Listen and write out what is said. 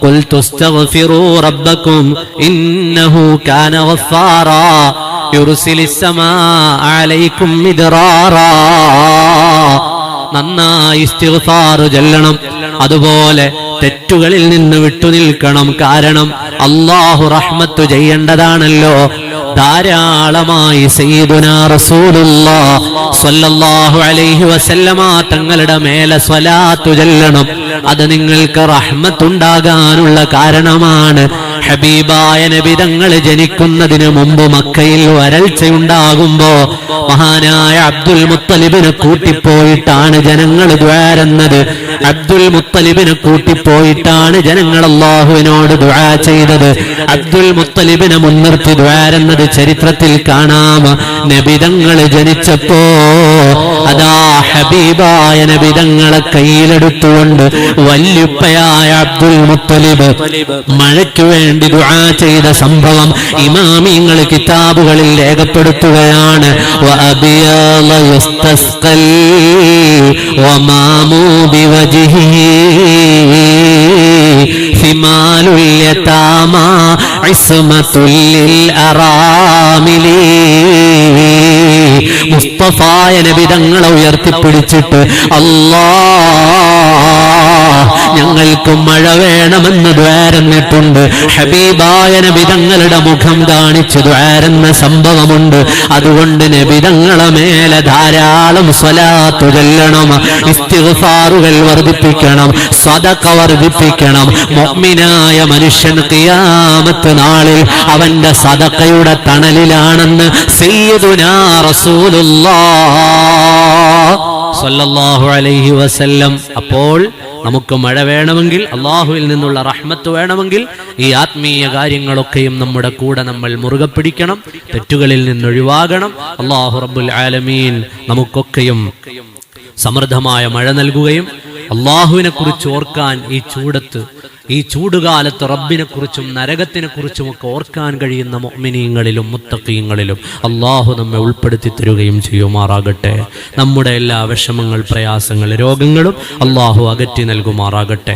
قلت استغفروا ربكم إنه كان غفارا يرسل السماء عليكم مدرارا. നന്നായി ഇസ്തിഗ്ഫാർ ചൊല്ലണം. അതുപോലെ തെറ്റുകളിൽ നിന്ന് വിട്ടുനിൽക്കണം. കാരണം അല്ലാഹു റഹ്മത്ത് ചെയ്യേണ്ടതാണല്ലോ. ധാരാളമായി സയ്യിദുനാ റസൂലുള്ളാഹ് സ്വല്ലല്ലാഹു അലൈഹി വസല്ലമ തങ്ങളുടെ മേലെ സ്വലാത്ത് ചൊല്ലണം. അത് നിങ്ങൾക്ക് റഹ്മത്തുണ്ടാകാനുള്ള കാരണമാണ്. ഹബീബായ നബി തങ്ങൾ ജനിക്കുന്നതിന് മുമ്പ് മക്കയിൽ വരൾച്ചയുണ്ടാകുമ്പോ മഹാനായ അബ്ദുൽ മുത്തലിബിനെ കൂട്ടിപ്പോയിട്ടാണ് ജനങ്ങൾ ദ്വാരുന്നത്. അബ്ദുൽ മുത്തലിബിനെ കൂട്ടിപ്പോയിട്ടാണ് ജനങ്ങൾ അല്ലാഹുവിനോട് ദുആ ചെയ്തത്. അബ്ദുൽ മുത്തലിബിനെ മുൻനിർത്തി ദ്വാരുന്നത് ചരിത്രത്തിൽ കാണാം. നബിതങ്ങൾ ജനിച്ചപ്പോ അതാ ഹബീബായ നബിതങ്ങളെ കയ്യിലെടുത്തുകൊണ്ട് വല്യുപ്പയായ അബ്ദുൽ മുത്തലിബ് മഴയ്ക്ക് വേണ്ടി ദുആ ചെയ്ത സംഭവം ഇമാമിങ്ങൾ കിതാബുകളിൽ രേഖപ്പെടുത്തുകയാണ്. വഅബിയാള യസ്തസ്ഖൽ വമാമു ബിവജ്ഹിഹി ഫിമാലുൽ യതാമാ ഇസ്മത്തുൽ ലിൽ അറാമിലി. മുസ്തഫായ നബി തങ്ങളെ ഉയർത്തിപ്പിടിച്ചിട്ട് ഞങ്ങൾക്ക് മഴ വേണമെന്ന് ദ്വാരന്നിട്ടുണ്ട്. ഹബീബായ നബി തങ്ങളുടെ മുഖം കാണിച്ചു ദ്വാരുന്ന സംഭവമുണ്ട്. അതുകൊണ്ട് നബി തങ്ങളെ മേലെ ധാരാളം സ്വലാത്ത് ചൊല്ലണം, ഇസ്തിഗ്ഫാറുകൾ വർദ്ധിപ്പിക്കണം, സദഖ വർദ്ധിപ്പിക്കണം. മുഅ്മിനായ മനുഷ്യൻ ഖിയാമത്ത് നാളിൽ അവന്റെ സദഖയുടെ തണലിലാണെന്ന് സയ്യിദുനാ റസൂലുള്ളാഹ് സ്വല്ലല്ലാഹു അലൈഹി വസല്ലം. അപ്പോൾ നമുക്ക് മഴ വേണമെങ്കിൽ, അള്ളാഹുവിൽ നിന്നുള്ള റഹ്മത്ത് വേണമെങ്കിൽ, ഈ ആത്മീയ കാര്യങ്ങളൊക്കെയും നമ്മുടെ കൂടെ നമ്മൾ മുറുകെ പിടിക്കണം, തെറ്റുകളിൽ നിന്നൊഴിവാകണം. അല്ലാഹു റബ്ബുൽ ആലമീൻ നമുക്കൊക്കെയും സമൃദ്ധമായ മഴ നൽകുകയും അള്ളാഹുവിനെ കുറിച്ച് ഓർക്കാൻ ഈ ചൂടുകാലത്ത് റബ്ബിനെ കുറിച്ചും നരകത്തിനെ കുറിച്ചുമൊക്കെ ഓർക്കാൻ കഴിയുന്ന മുഅ്മിനീങ്ങളിലും മുത്തഖീങ്ങളിലും അള്ളാഹു നമ്മെ ഉൾപ്പെടുത്തി തരുകയും ചെയ്യുമാറാകട്ടെ. നമ്മുടെ എല്ലാ വിഷമങ്ങൾ, പ്രയാസങ്ങൾ, രോഗങ്ങളും അള്ളാഹു അകറ്റി നൽകുമാറാകട്ടെ.